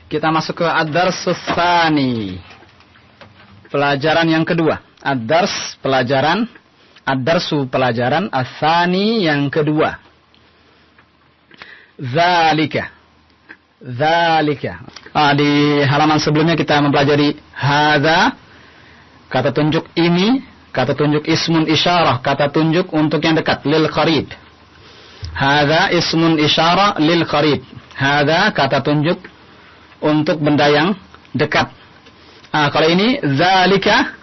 Kita masuk ke ad-darsus tsani. Pelajaran yang kedua. Ad-dars pelajaran, ad-darsu pelajaran, ats-tsani yang kedua. Dzalika. Di halaman sebelumnya kita mempelajari hadza, kata tunjuk ini, kata tunjuk ismun isyarah, kata tunjuk untuk yang dekat, lil qarib. Hadza ismun isyarah lil qarib. Hadza kata tunjuk untuk benda yang dekat. Kalau ini dzalika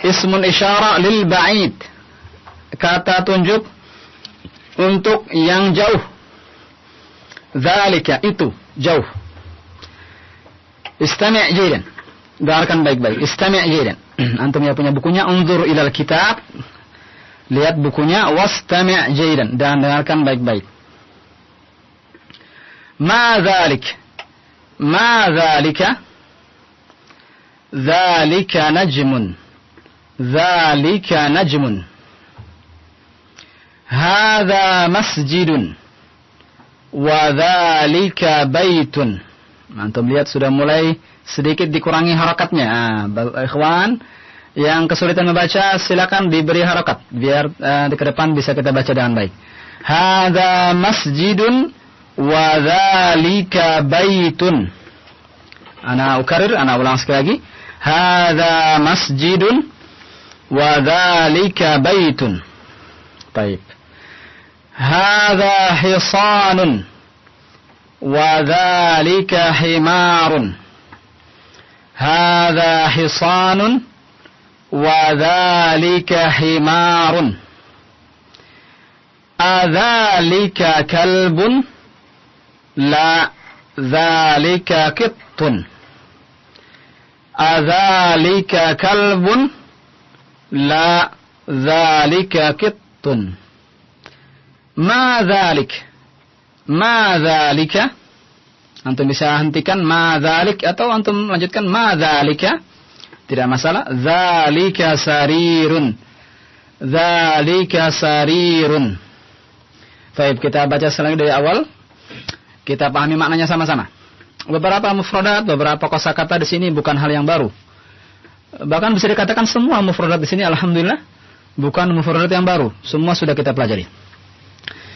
ismun isyarah lil ba'id. Kata tunjuk untuk yang jauh. Dzalika itu jauh. Istami' jaydan. Dengarkan baik-baik. Istami' jaydan. Antum yang punya bukunya, unzur ilal kitab. Lihat bukunya, wastami' jaydan, dan dengarkan baik-baik. Ma dzalik? Ma dzalika? Dzalika najmun. Dzalika najmun. Hadza masjidun. Wa dzalika baitun. Antum lihat sudah mulai sedikit dikurangi harakatnya. Ikhwan yang kesulitan membaca silakan diberi harakat biar di ke depan bisa kita baca dengan baik. Hadza masjidun wa dzalika baitun. Ana ulang sekali lagi. Hadza masjidun wa dzalika baitun. Baik. Hadza hisanun wa dzalika himarun. Hadza hisanun wa dzalika himarun. Adzalika kalbun? La, dzalika qittun. Adzalika kalbun? La, dzalika qittun. Ma dzalik? Ma dzalika? Antum bisa hentikan ma dzalik atau antum lanjutkan ma dzalika. Tidak masalah. Dzalika sarirun. Dzalika sarirun. Baik, kita baca sekali dari awal. Kita pahami maknanya sama-sama. Beberapa mufradat, beberapa kosakata di sini bukan hal yang baru. Bahkan bisa dikatakan semua mufradat di sini alhamdulillah bukan mufradat yang baru. Semua sudah kita pelajari.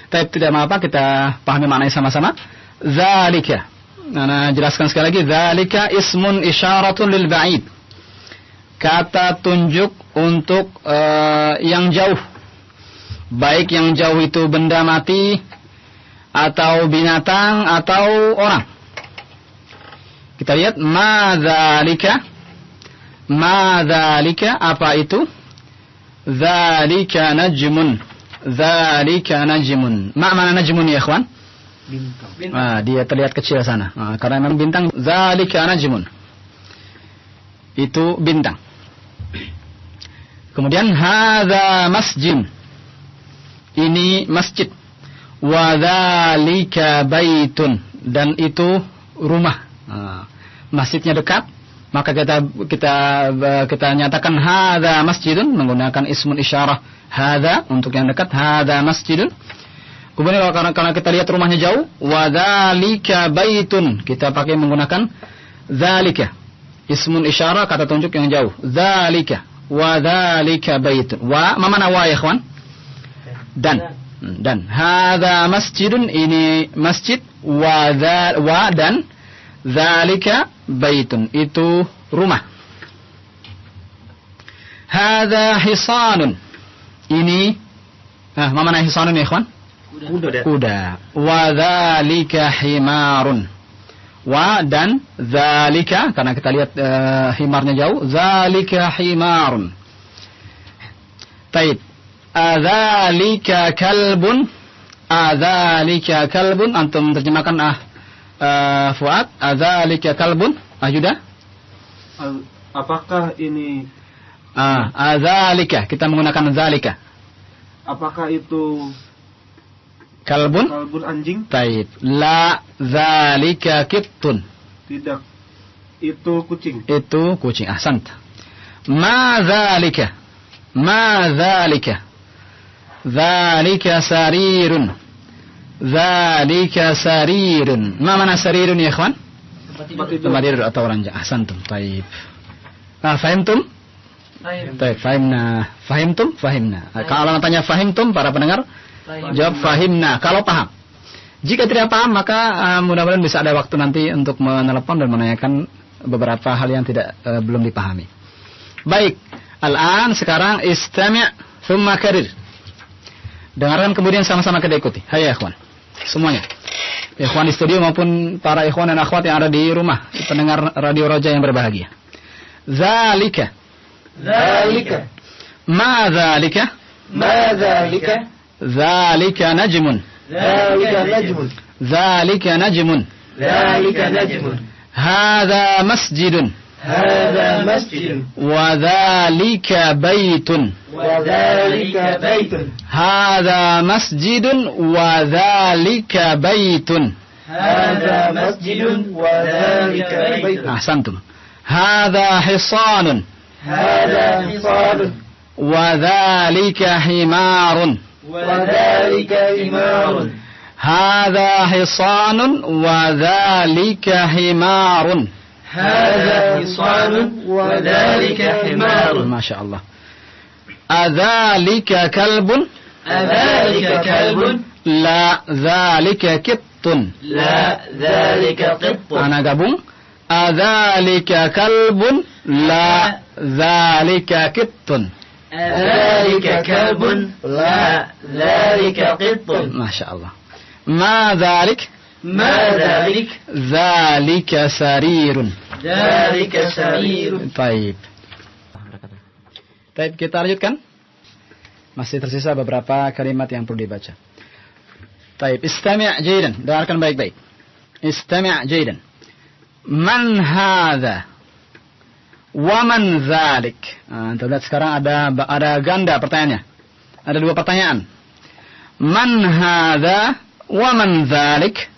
Tapi tidak apa-apa, kita pahami maknanya sama-sama. Dzalika. Nah, jelaskan sekali lagi. Dzalika ismun isyaratun lil ba'id. Kata tunjuk untuk yang jauh. Baik yang jauh itu benda mati atau binatang atau orang. Kita lihat ma dzalika. Ma dzalika apa itu? Dzalika najmun. Dzalika najmun. Mana najmun ya ikhwan? Bintang. Dia terlihat kecil sana. Karena memang bintang. Dzalika najmun. Itu bintang. Kemudian hadza masjid. Ini masjid. Wa dzalika baitun, dan itu rumah. Masjidnya dekat, maka kita nyatakan hadza masjidun menggunakan ismun isyarah hadza untuk yang dekat, hadza masjidun. Kemudian kalau kita lihat rumahnya jauh, wa dzalika baitun, kita pakai menggunakan dzalika ismun isyarah kata tunjuk yang jauh, dzalika wa dzalika baitun. Wa mana wa ya ikhwan? Dan hadza masjidun, ini masjid, wa dan dzalika baitun, itu rumah. Hadza hisanun, ini mana hisanun ya ikhwan? Kuda. Wa dzalika himarun. Wa dan dzalika, karena kita lihat himarnya jauh, dzalika himarun. Baik. Adzalika kalbun. Adzalika kalbun. Antum terjemahkan Fuad. Adzalika kalbun. Judah. Apakah ini adzalika, kita menggunakan dzalika. Apakah itu kalbun? Kalbun anjing? Baik. La dzalika qittun. Tidak. Itu kucing. Itu kucing. Ahsant. Ma dzalika. Ma dzalika. Dzalika sarirun. Dzalika sarirun. Ma mana sarirun ya ikhwan? Tempat tidur atau ranjang. Ahsantum. Baik. Fahimtum? Baik, fahimna. Fahimtum? Fahimna. Kalau tanya fahimtum, para pendengar, jawab fahimna. Kalau paham. Jika tidak paham, maka mudah-mudahan bisa ada waktu nanti untuk menelepon dan menanyakan beberapa hal yang belum dipahami. Baik. Al-an sekarang istami' thumma karir. Dengarkan kemudian sama-sama kita ikuti. Hai ikhwan. Semuanya. Ikhwan di studio maupun para ikhwan dan akhwat yang ada di rumah, pendengar Radio Roja yang berbahagia. Zalika. Zalika. Ma zalika? Ma zalika? Zalika najmun. Zalika najmun. Zalika najmun. Zalika najmun. Hadha masjidun. Hadha masjidun. Wa zalika baitun. Wa zalika baitun. Hadha masjidun wa zalika baitun. Hadha masjidun wa zalika baitun. Ahsantum. Hadha hisanun. Hadha hisanun. Wa zalika himarun. Wa zalika himarun. Hadha hisanun wa zalika himarun. Hadha hisanun wa zalika himarun. Masya Allah. Adzalika kalbun? Adzalika kalbun? La zalika kittun. La zalika qittun. Ana gabung. Adzalika kalbun? La zalika kittun. Adzalika kalbun? La zalika qittun. Masya Allah. Ma zalik? Ma zalik? Zalika sarirun. Zalika sarirun. Baik. Baik, kita lanjutkan. Masih tersisa beberapa kalimat yang perlu dibaca. Baik, istami' jaydan. Dengarkan baik-baik. Istami' jaydan. Man hadha? Wa man zalik? Anda lihat sekarang ada ganda pertanyaannya. Ada dua pertanyaan. Man hadha? Wa man zalik?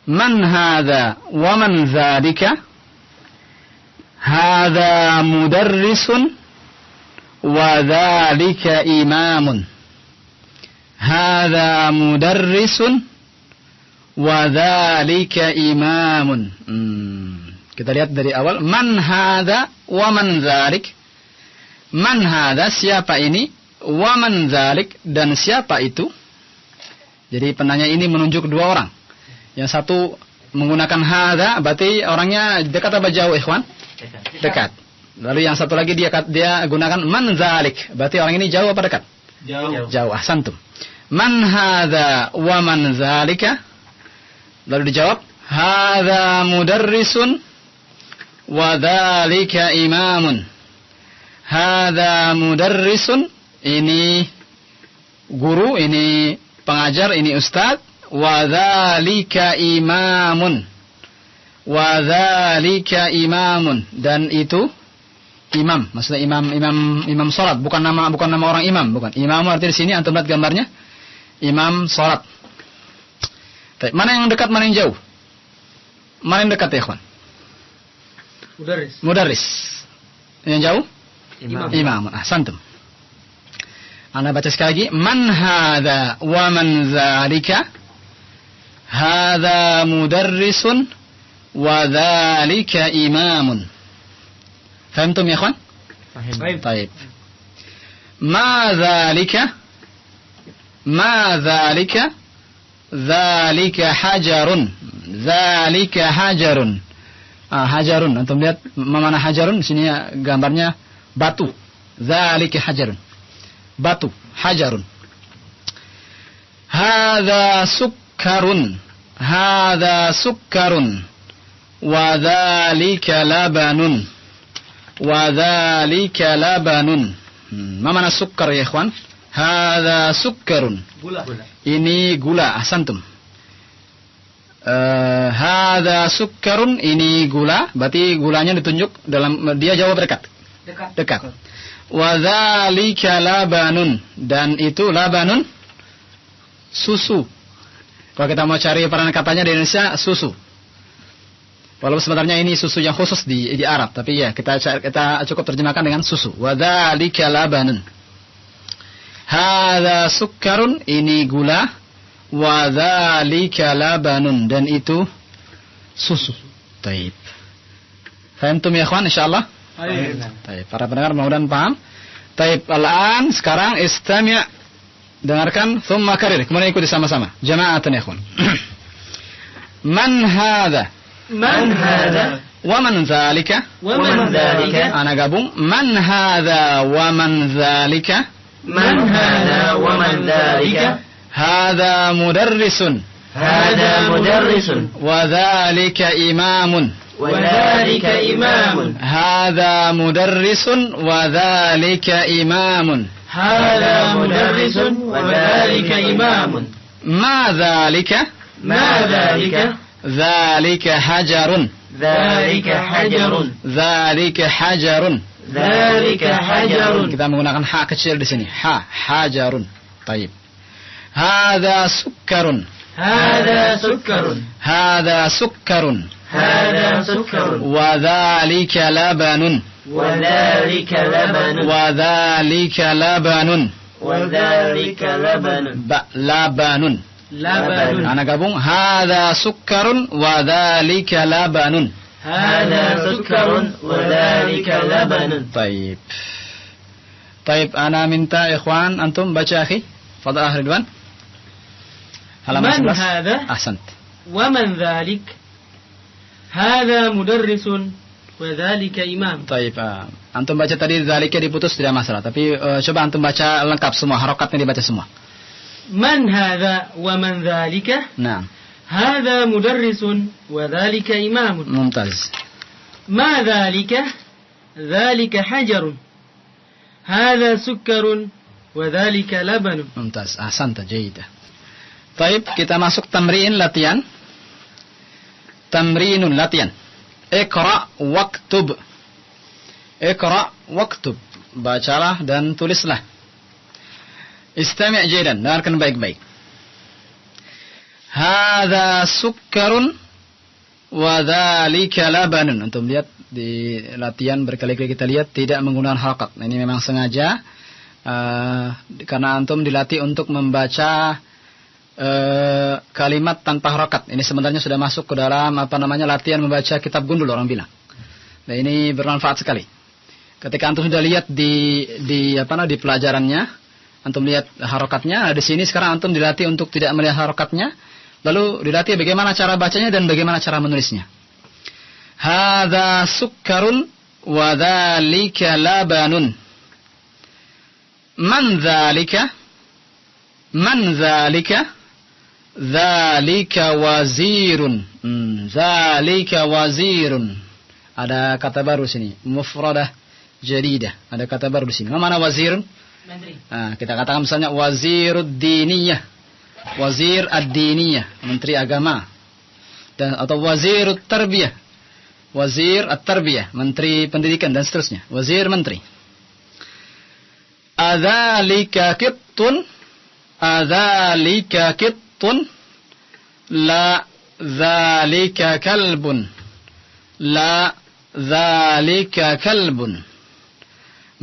Man hadha? Wa man zalika? Hadha mudarrisun? Wa dhalika imamun. Hadha mudarrisun wa dhalika imamun. Kita lihat dari awal. Man hadha wa man dhalik. Man hadha, siapa ini? Wa man dhalik, dan siapa itu? Jadi penanya ini menunjuk dua orang. Yang satu menggunakan hadha, berarti orangnya dekat apa jauh, ikhwan? Dekat. Lalu yang satu lagi dia gunakan man zalik. Berarti orang ini jauh apa dekat? Jauh. Jauh. Ahsantum. Man hadza wa man zalika? Lalu dijawab, hadza mudarrisun wa dzalika imamun. Hadza mudarrisun, ini guru, ini pengajar, ini ustaz. Wa dzalika imamun. Wa dzalika imamun, dan itu imam, maksudnya imam salat, bukan nama orang imam, bukan. Imam artinya di sini antum lihat gambarnya, imam salat. Mana yang dekat, mana yang jauh? Mana yang dekat ya, ikhwan? Mudarris. Yang jauh? Imam. Ahsantum. Anda baca sekali lagi, man hadza wa man zalika? Hadza mudarrisun wa dzalika imamun. Fahamtum ya ikhwan? Fahim. Baik. Ma dzalika? Ma dzalika? Dzalika hajarun. Dzalika hajarun. Hajarun. Antum lihat mana hajarun? Di sini gambarnya batu. Dzalika hajarun. Batu, hajarun. Hadza sukkarun. Hadza sukkarun. Wa dzalika labanun. Wa dzalika labanun. Ma mana sukkar ya ikhwan? Hadza sukkarun. Gula. Ini gula, ahsantum. Hadza sukkarun, ini gula, berarti gulanya ditunjuk dalam, dia jawab dekat. Dekat. Wa dzalika labanun, dan itu labanun susu. Kalau kita mau cari peran katanya di Indonesia, susu. Walaupun sebenarnya ini susu yang khusus di Arab, tapi ya kita cukup terjemahkan dengan susu. Wa dzalika labanun. Hadza sukkarun, ini gula. Wa dzalika labanun, dan itu susu. Taib. Fahimtum ya ikhwan insyaallah? Taib. Para pendengar mudah-mudahan paham. Taib. Al-an sekarang istami', dengarkan, thumma karir, kemudian ikuti sama-sama. Jama'atan ya ikhwan. Man hadha? Man hadha? Wa man dzalika? Wa man dzalika? Ana gabung. Man hadha wa man dzalika? Man hadha wa man dzalika? Hadha mudarrisun. Hadha mudarrisun. Wa dzalika imamun. Wa dzalika imamun. Hadha mudarrisun wa dzalika imamun. Hadha mudarrisun wa dzalika imamun. Ma dzalika? Ma dzalika? Dzalika hajarun. Dzalika hajarun. Dzalika hajarun. Dzalika hajarun. Kita menggunakan ha kecil di sini. Ha, hajarun. Taib. Hadza sukkarun. Hadha sukkarun. Hadza sukkarun. Hadha sukkarun. Wa dzalika labanun. Wa dzalika labanun. Wa dzalika labanun. Wa dzalika labanun. Ba labanun. Labanun. Ana gabung. Hadza sukkarun wa dzalika labanun. Hadha sukkarun wa dzalika labanun. Taib. Taib, ana minta ikhwan antum baca akhi. Fadhal akhi Ridwan. Halaman Man 11. hadha? Ahsant. Wa man dzalik? Hadha mudarrisun wa dzalika imam. Taib. Antum baca tadi dzalika diputus tidak masalah, tapi coba antum baca lengkap semua, harokatnya dibaca semua. Man hadha wa man dzalika? Nah, Hadha mudarrisun wa dzalika imamun. mumtaz. Ma dzalika? Dzalika hajarun. Hadha sukkarun wa dzalika labanun. Mumtaz. Ahsanta, jayyidah. Taib, kita masuk tamrin latihan. Tamrinun latihan. Iqra waktub. Iqra waktub. Bacalah dan tulislah. Istami' jaydan, dengarkan baik-baik. Hadza sukkarun wa dzalika labanun. Antum lihat di latihan berkali-kali kita lihat tidak menggunakan harakat. Ini memang sengaja karena antum dilatih untuk membaca kalimat tanpa harakat. Ini sebenarnya sudah masuk ke dalam latihan membaca kitab gundul orang bilang. Nah, ini bermanfaat sekali. Ketika antum sudah lihat di pelajarannya, antum lihat harakatnya. Di sini sekarang antum dilatih untuk tidak melihat harakatnya, lalu dilatih bagaimana cara bacanya dan bagaimana cara menulisnya. Hadza sukkarun wa dzalika labanun. Man dzalika? Man dzalika? Dzalika wazirun. Dzalika wazirun. Ada kata baru sini, mufradah jadidah. Ada kata baru di sini. Mana wazirun? Menteri. Nah, kita katakan misalnya wazirud diniyah. Wazir ad-diniyah, menteri agama. Dan atau wazirut tarbiyah. Wazir at-tarbiyah, menteri pendidikan dan seterusnya. Wazir menteri. Adzalika qittun? Adzalika qittun? La dzalika kalbun. La dzalika kalbun.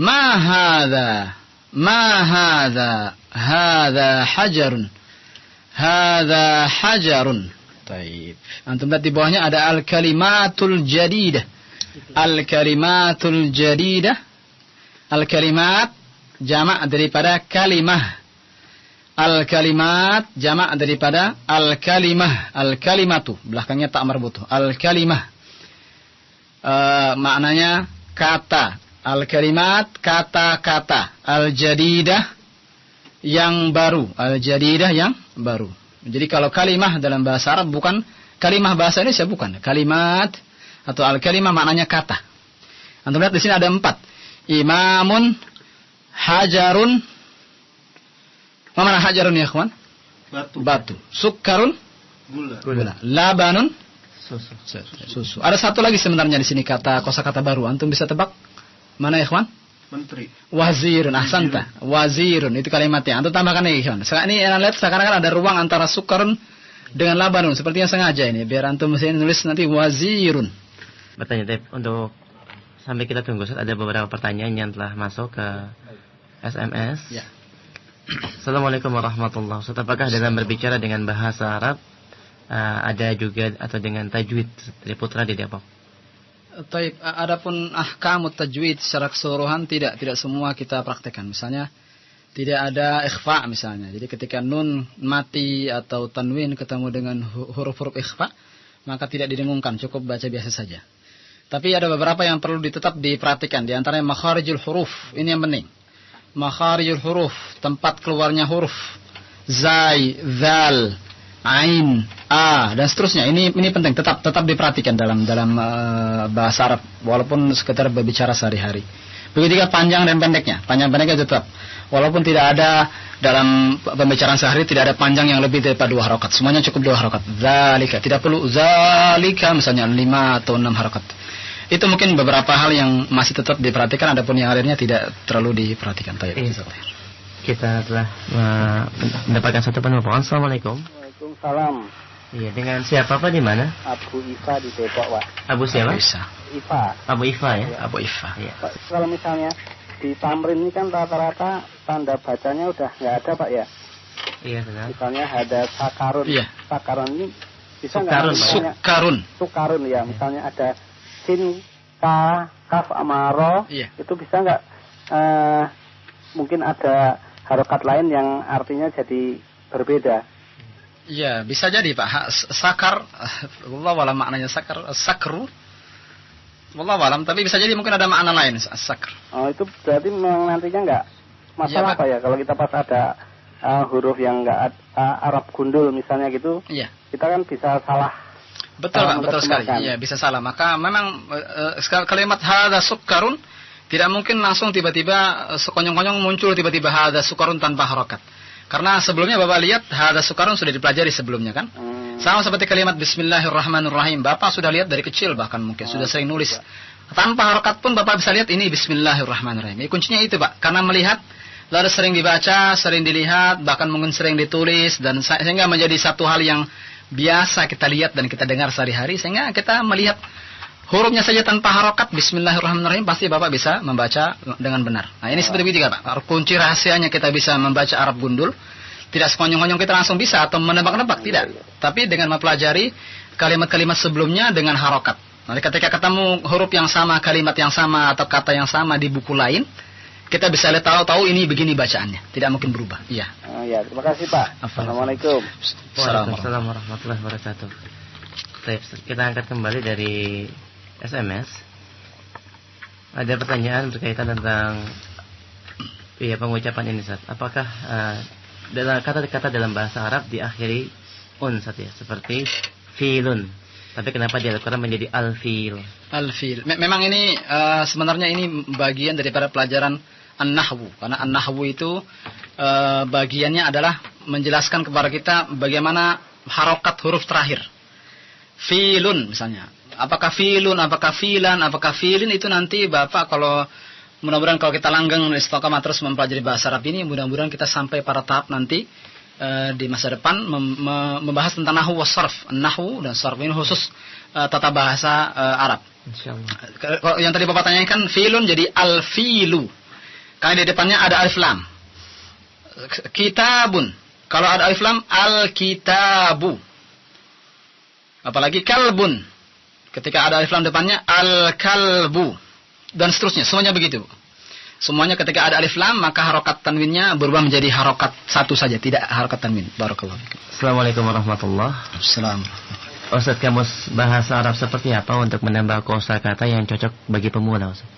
Ma hadha? Ma hadha? Hadha hajarun. Hadha hajarun. Taib. Antum lihat di bawahnya ada al-kalimatul jadidah. Al-kalimatul jadidah. Al-kalimat jamak daripada kalimah. Al-kalimat jamak daripada al-kalimah. Al-kalimatu belakangnya tak marbutuh. Al-kalimah maknanya kata. Al-kalimat kata-kata. Al-jadidah yang baru. Al-jadidah yang baru. Jadi kalau kalimah dalam bahasa Arab bukan kalimah bahasa Indonesia, bukan. Kalimat atau al-kalimah maknanya kata. Antum lihat di sini ada 4. Imamun, hajarun. Mana hajarun ya, kawan? Batu. Batu. Sukkarun, Gula. labanun, Susu. susu. Ada satu lagi sebenarnya di sini kosakata baru. Antum bisa tebak? Mana ya, kawan? Menteri. Wazirun, ahsanta. Wazirun itu kalimatnya. Antum tambahkan lagi, kawan. Sekarang ini lihat sekarang kan ada ruang antara sukkarun dengan labanun. Sepertinya sengaja ini biar antum mesti nulis nanti wazirun. Bertanya Tep, untuk sampai kita tunggu Ustaz, ada beberapa pertanyaan yang telah masuk ke SMS. Ya. Assalamualaikum warahmatullahi wabarakatuh. Ustaz, apakah dalam berbicara dengan bahasa Arab ada juga atau dengan tajwid dari Putra di Depok. Taib, adapun ahkamut tajwid secara keseluruhan tidak semua kita praktekkan. Misalnya tidak ada ikhfa misalnya. Jadi ketika nun mati atau tanwin ketemu dengan huruf-huruf ikhfa, maka tidak didengungkan, cukup baca biasa saja. Tapi ada beberapa yang perlu tetap diperhatikan. Di antaranya makharijul huruf, ini yang penting. Makharijul huruf, tempat keluarnya huruf. Zai, zal, ain, a dan seterusnya. Ini penting, tetap diperhatikan dalam bahasa Arab walaupun sekedar berbicara sehari-hari. Begitu juga panjang dan pendeknya. Panjang pendeknya tetap. Walaupun tidak ada dalam pembicaraan sehari tidak ada panjang yang lebih daripada 2 harokat. Semuanya cukup 2 harokat. Zalika, tidak perlu zalika misalnya 5 atau 6 harokat. Itu mungkin beberapa hal yang masih tetap diperhatikan, adapun yang lainnya tidak terlalu diperhatikan. Kita telah mendapatkan satu penelpon. Assalamualaikum. Waalaikumsalam. Iya, dengan siapa Pak, di mana? Abu Ifa di Depok, Pak. Abu siapa? Ifa. Abu Ifa ya. Abu Ifa. Iya. Pak, kalau misalnya di tamrin ini kan rata-rata tanda bacanya udah nggak ada, Pak ya? Iya, benar. Misalnya ada sakarun. Iya. Sakarun ini bisa Sukarun, nggak? Sukarun. Sukarun ya. Misalnya ada sin, ka, kaf, amaro. Iya. Itu bisa nggak? Mungkin ada harokat lain yang artinya jadi berbeda. Iya, bisa jadi Pak. Sakar, wallahu alam maknanya sakru. Wallahu alam, tapi bisa jadi mungkin ada makna lain sakr. Oh, itu berarti memang nantinya nggak masalah Pak. Pak ya kalau kita pas ada huruf yang nggak Arab gundul misalnya gitu. Iya. Kita kan bisa salah. Betul Pak, betul sekali. Iya, bisa salah. Maka memang kalimat hadza sukarun tidak mungkin langsung tiba-tiba sekonyong-konyong muncul tiba-tiba hadza sukarun tanpa harokat. Karena sebelumnya Bapak lihat hadza sukarun sudah dipelajari sebelumnya kan? Sama seperti kalimat bismillahirrahmanirrahim. Bapak sudah lihat dari kecil bahkan mungkin sudah sering nulis. Tanpa harokat pun Bapak bisa lihat ini bismillahirrahmanirrahim. Kuncinya itu Pak, karena melihat lalu sering dibaca, sering dilihat, bahkan mungkin sering ditulis dan sehingga menjadi satu hal yang biasa kita lihat dan kita dengar sehari-hari sehingga kita melihat hurufnya saja tanpa harokat bismillahirrahmanirrahim pasti Bapak bisa membaca dengan benar. Nah ini seperti itu Pak. Kunci rahasianya kita bisa membaca Arab gundul. Tidak sekonyong-konyong kita langsung bisa atau menebak-nebak, tidak. Tapi dengan mempelajari kalimat-kalimat sebelumnya dengan harokat. Nanti ketika ketemu huruf yang sama, kalimat yang sama atau kata yang sama di buku lain, kita bisa lihat tahu ini begini bacaannya. Tidak mungkin berubah. Iya. Oh ya, terima kasih Pak. Assalamualaikum. Waalaikumsalam warahmatullahi wabarakatuh. Baik, kita angkat kembali dari SMS. Ada pertanyaan berkaitan tentang pengucapan ini, Ustaz. Apakah dalam kata-kata dalam bahasa Arab diakhiri un, Ustaz ya, seperti filun. Tapi kenapa di Al-Qur'an menjadi al-fil? Al-fil. Memang ini sebenarnya ini bagian daripada pelajaran an-nahwu. Karena an-nahwu itu bagiannya adalah menjelaskan kepada kita bagaimana harokat huruf terakhir. Filun misalnya. Apakah filun, apakah filan, apakah filin itu nanti Bapak kalau mudah-mudahan kalau kita langgeng istiqamah terus mempelajari bahasa Arab ini, mudah-mudahan kita sampai pada tahap nanti di masa depan membahas tentang nahwu was sarf. Nahwu dan sarf ini khusus tata bahasa Arab. Insyaallah. Yang tadi Bapak tanyakan filun jadi al-filu. Karena di depannya ada alif lam. Kitabun. Kalau ada alif lam al-kitabu. Apalagi kalbun. Ketika ada alif lam depannya al-kalbu. Dan seterusnya, semuanya begitu. Semuanya ketika ada alif lam maka harokat tanwinnya berubah menjadi harokat satu saja, tidak harokat tanwin. Barakallahu fikum. Assalamualaikum warahmatullahi wabarakatuh. Ustaz, kamus bahasa Arab seperti apa untuk menambah kosakata yang cocok bagi pemula, Ustaz?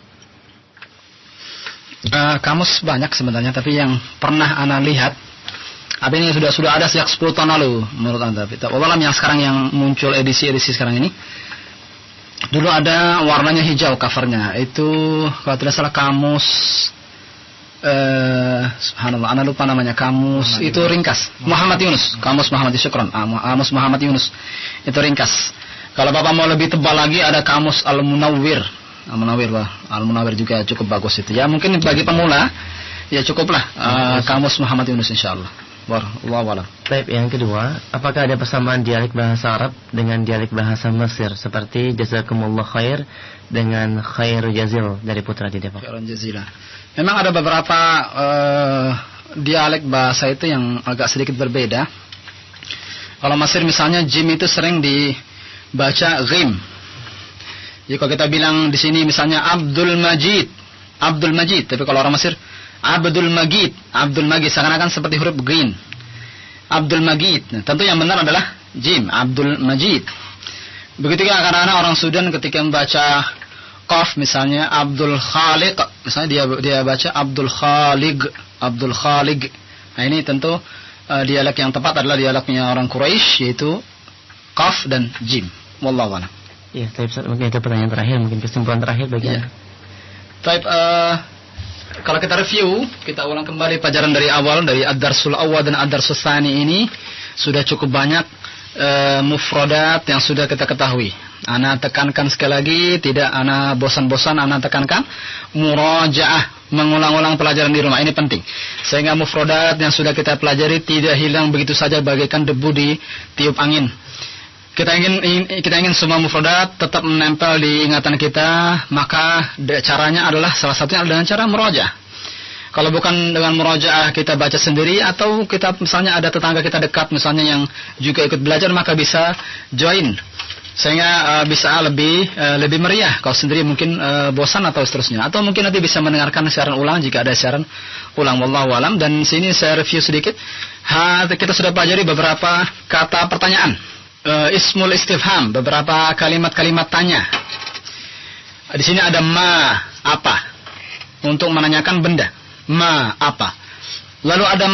Kamus banyak sebenarnya, tapi yang pernah Anda lihat ini sudah ada sejak 10 tahun lalu menurut Anda. Wallahualam yang sekarang yang muncul edisi sekarang ini. Dulu ada warnanya hijau covernya. Itu kalau tidak salah kamus subhanallah, Anda lupa namanya, kamus itu ringkas. Muhammad Yunus, kamus Muhammad Syukron. Kamus Muhammad Yunus. Itu ringkas. Kalau Bapak mau lebih tebal lagi ada kamus Al-Munawwir. Al-Munawwir juga cukup bagus itu. Ya mungkin bagi pemula ya cukuplah kamus Muhammad Yunus insyaallah. Wallahu a'lam. Baik, yang kedua, apakah ada persamaan dialek bahasa Arab dengan dialek bahasa Mesir seperti jazakumullah khair dengan khairu jazil dari Putra di Depok? Khairan jazila. Memang ada beberapa dialek bahasa itu yang agak sedikit berbeda. Kalau Mesir misalnya jim itu sering dibaca ghim. Jadi kalau kita bilang di sini misalnya Abdul Majid, tapi kalau orang Mesir Abdul Majid, seakan-akan seperti huruf ghin. Abdul Majid. Nah, tentu yang benar adalah jim, Abdul Majid. Begitu juga kadang-kadang orang Sudan ketika membaca qaf misalnya Abdul Khaliq, misalnya dia baca Abdul Khaliq. Nah, ini tentu dialek yang tepat adalah dialeknya orang Quraisy, yaitu qaf dan jim. Wallahu a'lam. Ya, tapi mungkin itu pertanyaan terakhir, mungkin kesimpulan terakhir bagi Anda. Taib, kalau kita review, kita ulang kembali pelajaran dari awal, dari ad-darsul awal dan ad-darsul tsani ini sudah cukup banyak mufradat yang sudah kita ketahui. Ana tekankan sekali lagi, tidak ana bosan-bosan ana tekankan murajaah, mengulang-ulang pelajaran di rumah, ini penting. Sehingga mufradat yang sudah kita pelajari tidak hilang begitu saja bagaikan debu di tiup angin. Kita ingin semua mufradat tetap menempel di ingatan kita, maka caranya adalah salah satunya adalah dengan cara murajaah. Kalau bukan dengan murajaah kita baca sendiri, atau kita misalnya ada tetangga kita dekat misalnya yang juga ikut belajar, maka bisa join sehingga bisa lebih meriah. Kalau sendiri mungkin bosan atau seterusnya, atau mungkin nanti bisa mendengarkan siaran ulang jika ada siaran ulang. Wallahu alam. Dan sini saya review sedikit. Kita sudah pelajari beberapa kata pertanyaan, ismul istifham, beberapa kalimat-kalimat tanya. Di sini ada ma, apa, untuk menanyakan benda. Ma, apa. Lalu ada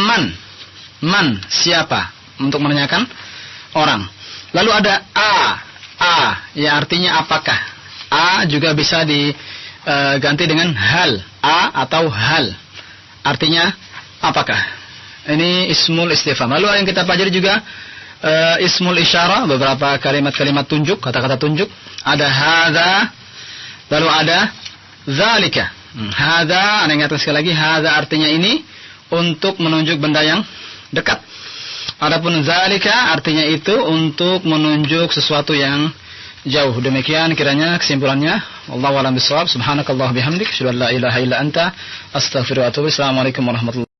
man, siapa, untuk menanyakan orang. Lalu ada a, ya artinya apakah. A juga bisa diganti dengan hal, a atau hal, artinya apakah. Ini ismul istifham. Lalu yang kita pelajari juga ismul isyarah, beberapa kalimat-kalimat tunjuk, kata-kata tunjuk. Ada hadza, lalu ada zalika. Hadza, Anda ingatkan sekali lagi, hadza artinya ini, untuk menunjuk benda yang dekat. Adapun zalika artinya itu untuk menunjuk sesuatu yang jauh. Demikian kiranya kesimpulannya. Wallahu a'lam bishawab. Subhanakallah bihamdik, asyhadu an la ilaha illa anta, astaghfiruka wa atubu ilaik. Assalamualaikum warahmatullahi wabarakatuh.